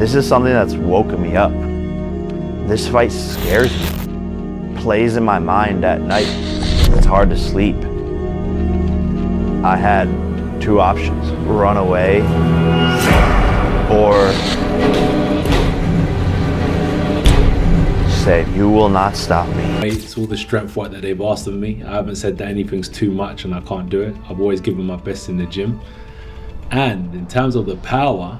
This is something that's woken me up. This fight scares me. Plays in my mind at night. It's hard to sleep. I had two options: run away or say, "You will not stop me." It's all the strength work that they've asked of me. I haven't said that anything's too much and I can't do it. I've always given my best in the gym. And in terms of the power,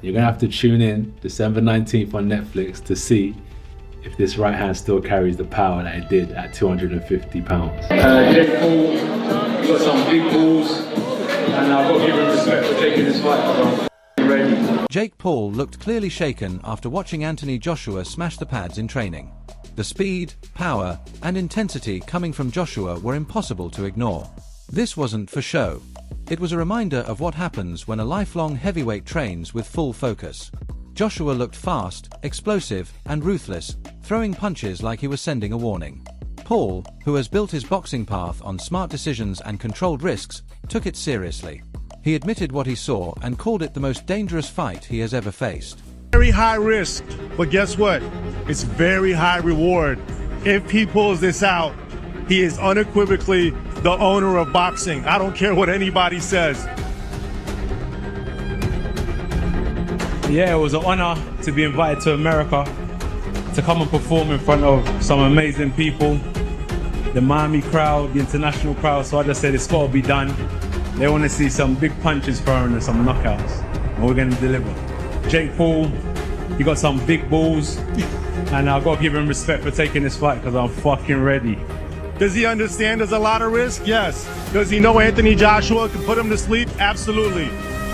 you're gonna have to tune in December 19th on Netflix to see if this right hand still carries the power that it did at 250 pounds. Jake Paul, you got some big balls, and I've got to give him respect for taking this fight. I'm ready. Jake Paul looked clearly shaken after watching Anthony Joshua smash the pads in training. The speed, power, and intensity coming from Joshua were impossible to ignore. This wasn't for show. It was a reminder of what happens when a lifelong heavyweight trains with full focus. Joshua looked fast, explosive, and ruthless, throwing punches like he was sending a warning. Paul, who has built his boxing path on smart decisions and controlled risks, took it seriously. He admitted what he saw and called it the most dangerous fight he has ever faced. Very high risk, but guess what? It's very high reward. If he pulls this out, he is unequivocally the owner of boxing. I don't care what anybody says. Yeah, it was an honor to be invited to America to come and perform in front of some amazing people, the Miami crowd, the international crowd. So I just said it's got to be done. They want to see some big punches thrown and some knockouts, and we're going to deliver. Jake Paul, he got some big balls, and I've got to give him respect for taking this fight because I'm fucking ready. Does he understand there's a lot of risk? Yes. Does he know Anthony Joshua can put him to sleep? Absolutely.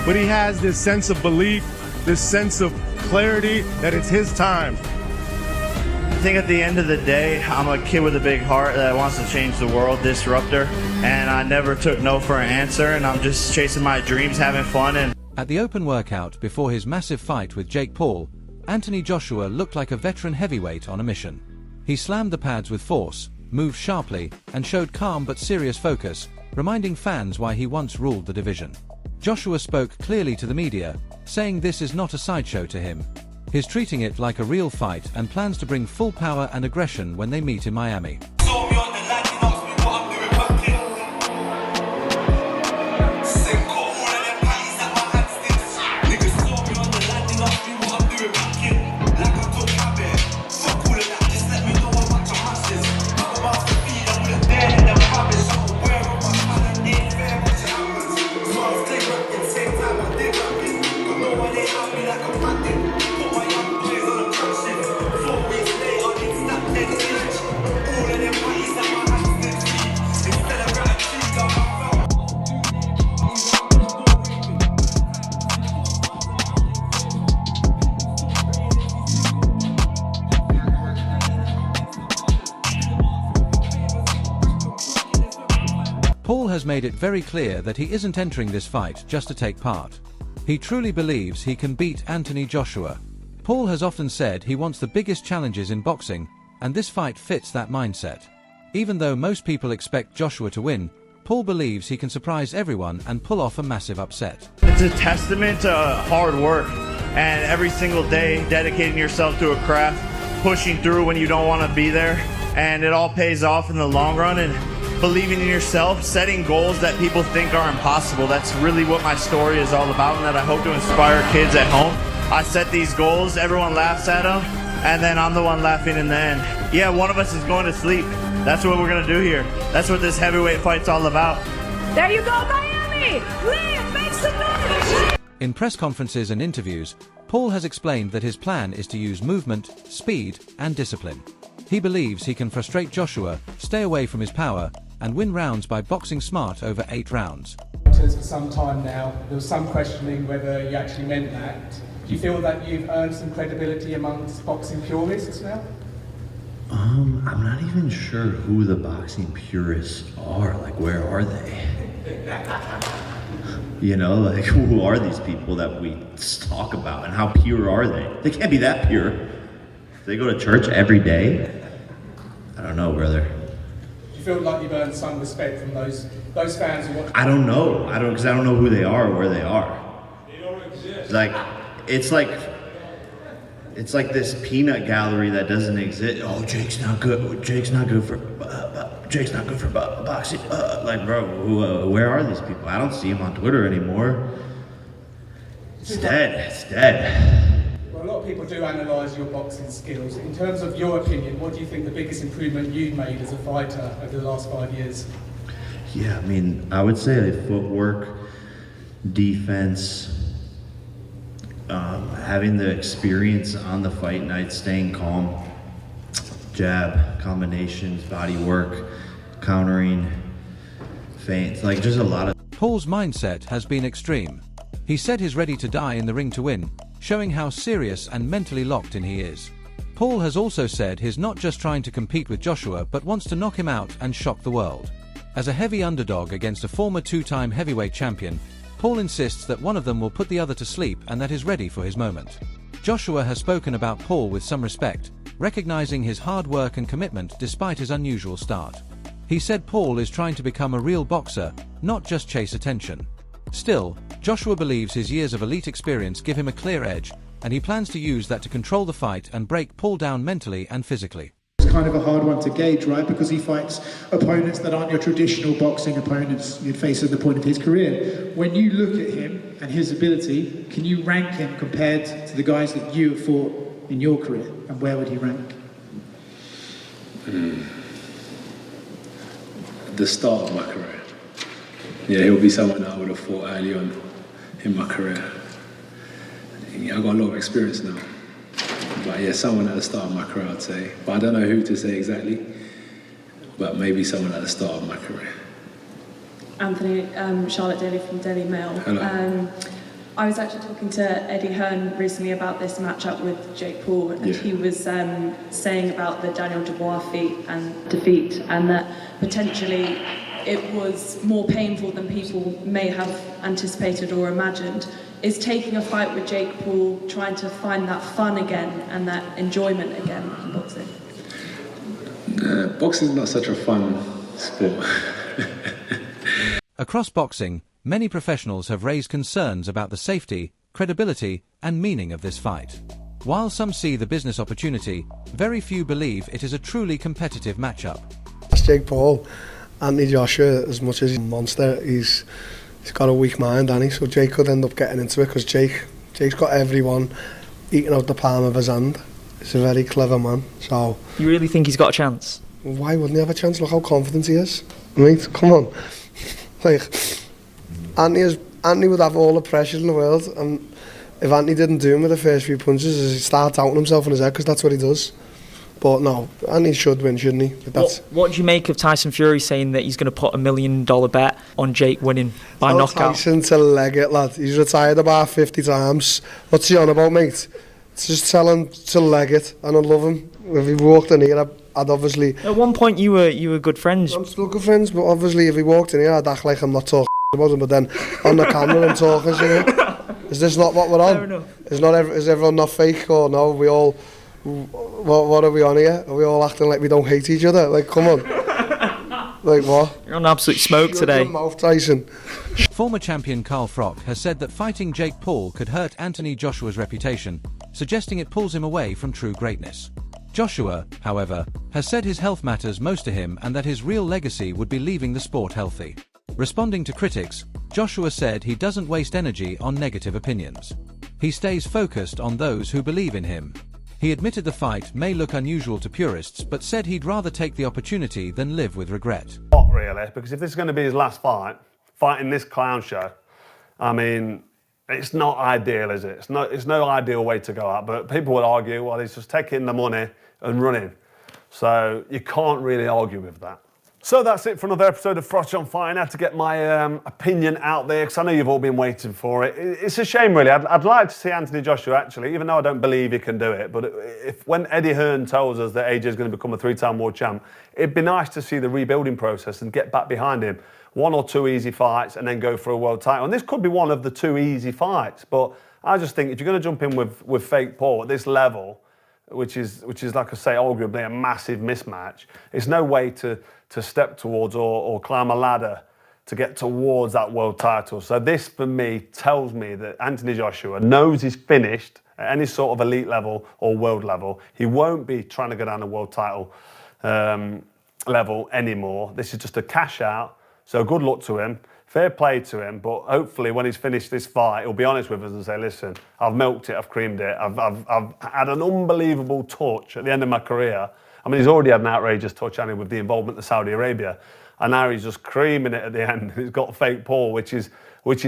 But he has this sense of belief, this sense of clarity that it's his time. I think at the end of the day, I'm a kid with a big heart that wants to change the world, disruptor, and I never took no for an answer, and I'm just chasing my dreams, having fun. And At the open workout before his massive fight with Jake Paul, Anthony Joshua looked like a veteran heavyweight on a mission. He slammed the pads with force, moved sharply, and showed calm but serious focus, reminding fans why he once ruled the division. Joshua spoke clearly to the media, saying this is not a sideshow to him. He's treating it like a real fight and plans to bring full power and aggression when they meet in Miami. Paul has made it very clear that he isn't entering this fight just to take part. He truly believes he can beat Anthony Joshua. Paul has often said he wants the biggest challenges in boxing, and this fight fits that mindset. Even though most people expect Joshua to win, Paul believes he can surprise everyone and pull off a massive upset. it's a testament to hard work and every single day dedicating yourself to a craft, pushing through when you don't want to be there, and it all pays off in the long run. And believing in yourself, setting goals that people think are impossible. That's really what my story is all about, and that I hope to inspire kids at home. I set these goals, everyone laughs at them, and then I'm the one laughing in the end. Yeah, one of us is going to sleep. That's what we're going to do here. That's what this heavyweight fight's all about. There you go, Miami! Liam, make some noise! In press conferences and interviews, Paul has explained that his plan is to use movement, speed, and discipline. He believes he can frustrate Joshua, stay away from his power, and win rounds by boxing smart over 8 rounds. For some time now, there was some questioning whether you actually meant that. Do you feel that you've earned some credibility amongst boxing purists now? I'm not even sure who the boxing purists are. Like, where are they? You know, like, who are these people that we talk about, and how pure are they? They can't be that pure. They go to church every day? I don't know, brother. Do you feel like you've earned some respect from those fans who watch? I don't know. Because I don't know who they are or where they are. They don't exist. Like, it's like It's like this peanut gallery that doesn't exist. Oh, Jake's not good. Jake's not good for boxing. Like, bro, where are these people? I don't see them on Twitter anymore. It's dead. It's dead. Well, a lot of people do analyse your boxing skills. In terms of your opinion, what do you think the biggest improvement you've made as a fighter over the last 5 years? Yeah, I mean, I would say footwork, defense, having the experience on the fight night, staying calm, jab, combinations, body work, countering, feints, like just a lot of... Paul's mindset has been extreme. He said he's ready to die in the ring to win, showing how serious and mentally locked in he is. Paul has also said he's not just trying to compete with Joshua but wants to knock him out and shock the world. As a heavy underdog against a former two-time heavyweight champion, Paul insists that one of them will put the other to sleep and that he's ready for his moment. Joshua has spoken about Paul with some respect, recognizing his hard work and commitment despite his unusual start. He said Paul is trying to become a real boxer, not just chase attention. Still, Joshua believes his years of elite experience give him a clear edge, and he plans to use that to control the fight and break Paul down mentally and physically. It's kind of a hard one to gauge, right? Because he fights opponents that aren't your traditional boxing opponents you'd face at the point of his career. When you look at him and his ability, can you rank him compared to the guys that you have fought in your career? And where would he rank? At the start of my career. Yeah, he'll be someone that I would have fought early on in my career. Yeah, I've got a lot of experience now. But yeah, someone at the start of my career, I'd say. But I don't know who to say exactly. But maybe someone at the start of my career. Anthony, Charlotte Daly from Daily Mail. Hello. I was actually talking to Eddie Hearn recently about this matchup with Jake Paul, and he was saying about the Daniel Dubois defeat, and that potentially it was more painful than people may have anticipated or imagined. Is taking a fight with Jake Paul trying to find that fun again and that enjoyment again in boxing? Boxing is not such a fun sport. Across boxing, many professionals have raised concerns about the safety, credibility, and meaning of this fight. While some see the business opportunity, very few believe it is a truly competitive matchup. That's Jake Paul. Anthony Joshua, as much as he's a monster, he's got a weak mind, hasn't he? So Jake could end up getting into it because Jake's got everyone eating out the palm of his hand. He's a very clever man. So you really think he's got a chance? Why wouldn't he have a chance? Look how confident he is. Mate, come on. Like, Anthony would have all the pressure in the world, and if Anthony didn't do him with the first few punches, he'd start doubting himself in his head because that's what he does. But no, Anthony should win, shouldn't he? But what do you make of Tyson Fury saying that he's going to put $1 million bet on Jake winning by knockout? Tyson to leg it, lad. He's retired about 50 times. What's he on about, mate? Just tell him to leg it, and I'd love him. If he walked in here, I'd obviously... At one point you were good friends. I'm still good friends, but obviously if he walked in here, I'd act like I'm not talking about him, but then on the camera I'm talking, you know? Is this not what we're on? Fair enough. Is everyone not fake, or no? We all... What are we on here? Are we all acting like we don't hate each other? Like, come on. Like what? You're on absolute smoke today. Shut your mouth, Tyson. Former champion Carl Froch has said that fighting Jake Paul could hurt Anthony Joshua's reputation, suggesting it pulls him away from true greatness. Joshua, however, has said his health matters most to him and that his real legacy would be leaving the sport healthy. Responding to critics, Joshua said he doesn't waste energy on negative opinions. He stays focused on those who believe in him. He admitted the fight may look unusual to purists, but said he'd rather take the opportunity than live with regret. Not really, because if this is going to be his last fight, fighting this clown show, I mean, it's not ideal, is it? It's no ideal way to go out, but people will argue, well, he's just taking the money and running. So you can't really argue with that. So that's it for another episode of Froch on Fighting. I had to get my opinion out there because I know you've all been waiting for it. It's a shame, really. I'd like to see Anthony Joshua, actually, even though I don't believe he can do it. But when Eddie Hearn tells us that AJ is going to become a 3-time world champ, it'd be nice to see the rebuilding process and get back behind him. 1 or 2 easy fights and then go for a world title. And this could be one of the 2 easy fights. But I just think if you're going to jump in with fake Paul at this level, which is like I say, arguably a massive mismatch, it's no way to step towards or climb a ladder to get towards that world title. So this, for me, tells me that Anthony Joshua knows he's finished at any sort of elite level or world level. He won't be trying to go down the world title level anymore. This is just a cash out. So good luck to him. Fair play to him, but hopefully when he's finished this fight, he'll be honest with us and say, listen, I've milked it, I've creamed it, I've had an unbelievable touch at the end of my career. I mean, he's already had an outrageous touch, hasn't he, with the involvement of Saudi Arabia, and now he's just creaming it at the end. He's got fake Paul, which is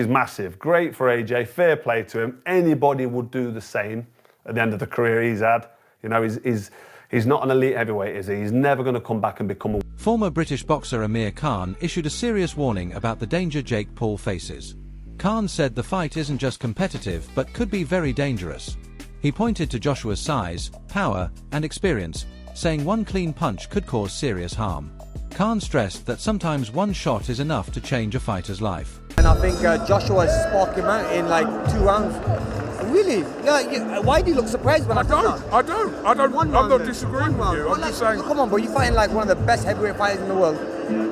massive. Great for AJ, fair play to him. Anybody would do the same at the end of the career he's had. You know, he's not an elite heavyweight, is he? He's never going to come back and become a... Former British boxer Amir Khan issued a serious warning about the danger Jake Paul faces. Khan said the fight isn't just competitive but could be very dangerous. He pointed to Joshua's size, power, and experience, saying one clean punch could cause serious harm. Khan stressed that sometimes one shot is enough to change a fighter's life. And I think Joshua sparked him out in like 2 rounds. Really? Yeah, why do you look surprised when I don't. I'm not disagreeing with you. I'm just saying. Come on, bro. You're fighting like one of the best heavyweight fighters in the world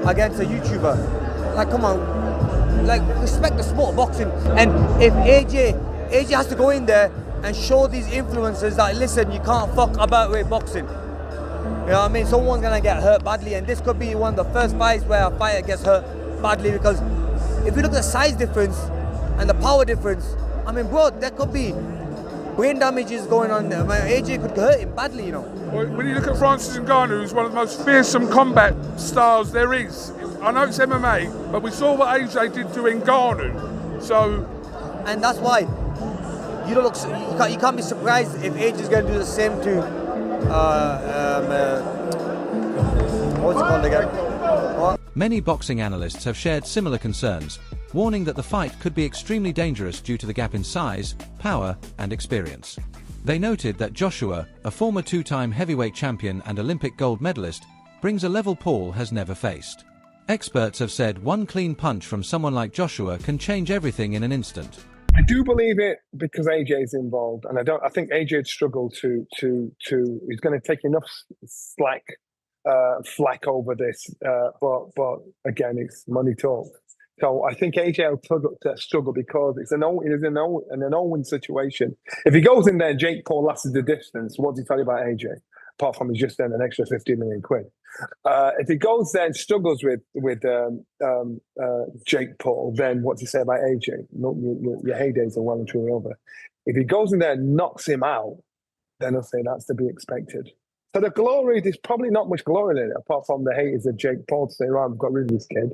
against a YouTuber. Like, come on. Like, respect the sport of boxing. And if AJ has to go in there and show these influencers that, listen, you can't fuck about with boxing. You know what I mean? Someone's going to get hurt badly. And this could be one of the first fights where a fighter gets hurt badly, because if you look at the size difference and the power difference, I mean, bro, there could be brain damages going on there. I mean, AJ could hurt him badly, you know. Well, when you look at Francis Ngannou, who's one of the most fearsome combat styles there is. I know it's MMA, but we saw what AJ did to Ngannou. So, and that's why you don't look. You can't be surprised if AJ is going to do the same to what's it called again? Many boxing analysts have shared similar concerns, warning that the fight could be extremely dangerous due to the gap in size, power, and experience. They noted that Joshua, a former 2-time heavyweight champion and Olympic gold medalist, brings a level Paul has never faced. Experts have said one clean punch from someone like Joshua can change everything in an instant. I do believe it because AJ is involved, and I think AJ'd struggle to he's going to take enough flack over this, but again, it's money talk. So I think AJ will struggle because it's an Owen situation. If he goes in there, Jake Paul lasted the distance. What does he tell you about AJ? Apart from he's just earned an extra 50 million quid. If he goes there and struggles with Jake Paul, then what do you say about AJ? Your heydays are well and truly over. If he goes in there and knocks him out, then I'll say that's to be expected. So the glory, there's probably not much glory in it, apart from the haters of Jake Paul to say, right, I've got rid of this kid.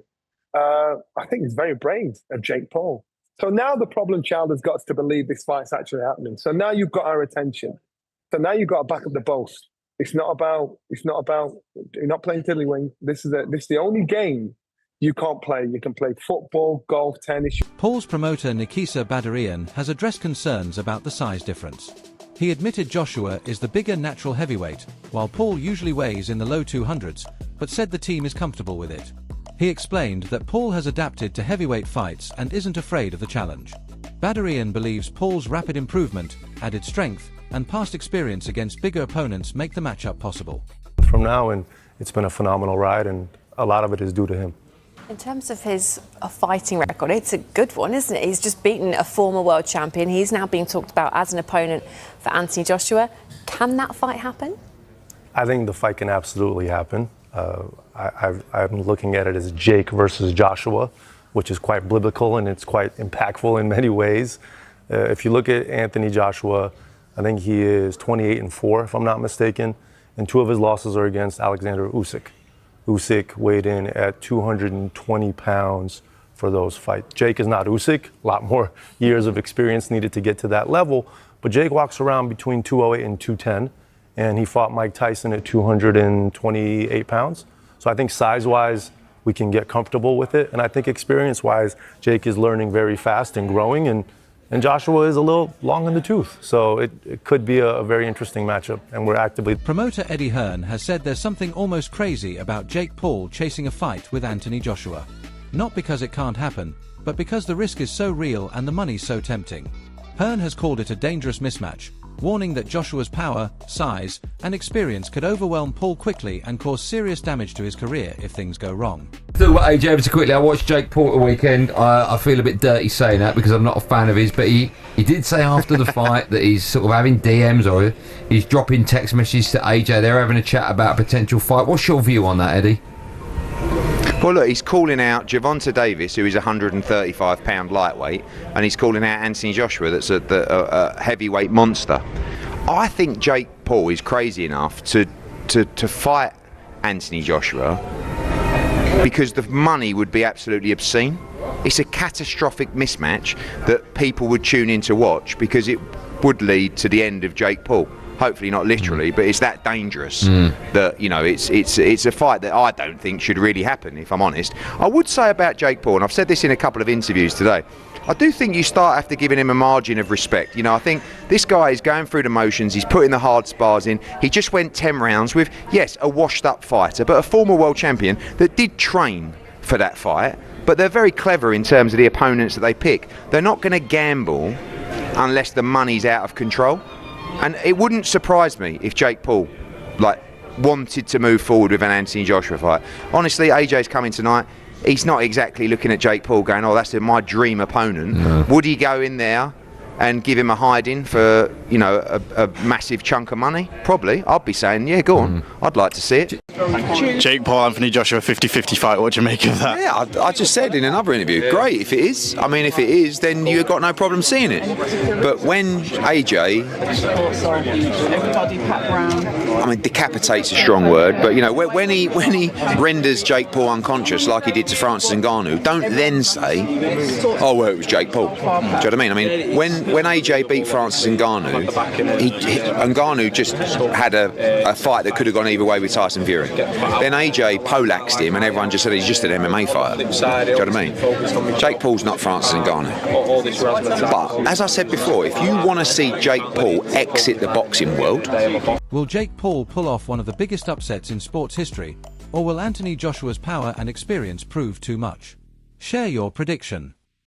I think it's very brave of Jake Paul. So now the problem child has got us to believe this fight's actually happening. So now you've got our attention. So now you've got to back up the boast. It's not about, you're not playing tiddlywink. This is the only game you can't play. You can play football, golf, tennis. Paul's promoter Nikisa Badarian has addressed concerns about the size difference. He admitted Joshua is the bigger natural heavyweight, while Paul usually weighs in the low 200s, but said the team is comfortable with it. He explained that Paul has adapted to heavyweight fights and isn't afraid of the challenge. Badarian believes Paul's rapid improvement, added strength, and past experience against bigger opponents make the matchup possible. From now on, it's been a phenomenal ride, and a lot of it is due to him. In terms of his fighting record, it's a good one, isn't it? He's just beaten a former world champion. He's now being talked about as an opponent for Anthony Joshua. Can that fight happen? I think the fight can absolutely happen. I'm looking at it as Jake versus Joshua, which is quite biblical and it's quite impactful in many ways. If you look at Anthony Joshua, I think he is 28-4, if I'm not mistaken, and 2 of his losses are against Alexander Usyk. Usyk weighed in at 220 pounds for those fights. Jake is not Usyk, a lot more years of experience needed to get to that level, but Jake walks around between 208 and 210, and he fought Mike Tyson at 228 pounds. So I think size-wise, we can get comfortable with it, and I think experience-wise, Jake is learning very fast and growing, and Joshua is a little long in the tooth. So it could be a very interesting matchup, and we're actively... Promoter Eddie Hearn has said there's something almost crazy about Jake Paul chasing a fight with Anthony Joshua. Not because it can't happen, but because the risk is so real and the money so tempting. Hearn has called it a dangerous mismatch, warning that Joshua's power, size, and experience could overwhelm Paul quickly and cause serious damage to his career if things go wrong. Talk about AJ ever so quickly. I watched Jake Paul at the weekend. I feel a bit dirty saying that because I'm not a fan of his, but he did say after the fight that he's sort of having DMs or he's dropping text messages to AJ. They're having a chat about a potential fight. What's your view on that, Eddie? Well, look, he's calling out Gervonta Davis, who is a 135-pound lightweight, and he's calling out Anthony Joshua, that's a heavyweight monster. I think Jake Paul is crazy enough to fight Anthony Joshua because the money would be absolutely obscene. It's a catastrophic mismatch that people would tune in to watch because it would lead to the end of Jake Paul. Hopefully not literally, but it's that dangerous that, you know, it's a fight that I don't think should really happen, if I'm honest. I would say about Jake Paul, and I've said this in a couple of interviews today, I do think you start after giving him a margin of respect. You know, I think this guy is going through the motions, he's putting the hard spars in. He just went 10 rounds with, yes, a washed up fighter, but a former world champion that did train for that fight. But they're very clever in terms of the opponents that they pick. They're not going to gamble unless the money's out of control. And it wouldn't surprise me if Jake Paul wanted to move forward with an Anthony Joshua fight. Honestly, AJ's coming tonight. He's not exactly looking at Jake Paul going, oh, that's my dream opponent. No. Would he go in there and give him a hiding for, you know, a massive chunk of money? Probably. I'd be saying, yeah, go on. I'd like to see it. Jake Paul, Anthony Joshua, 50-50 fight. What do you make of that? Yeah, I just said in another interview, great if it is. I mean, if it is, then you've got no problem seeing it. But when AJ, I mean, decapitate's a strong word, but you know, when he renders Jake Paul unconscious like he did to Francis Ngannou, don't then say, oh well, it was Jake Paul. Do you know what I mean? I mean, when AJ beat Francis Ngannou, Ngannou just had a fight that could have gone either way with Tyson Fury. Then AJ poleaxed him and everyone just said he's just an MMA fighter. Do you know what I mean? Jake Paul's not Francis Ngannou. But as I said before, if you want to see Jake Paul exit the boxing world... Will Jake Paul pull off one of the biggest upsets in sports history, or will Anthony Joshua's power and experience prove too much? Share your prediction.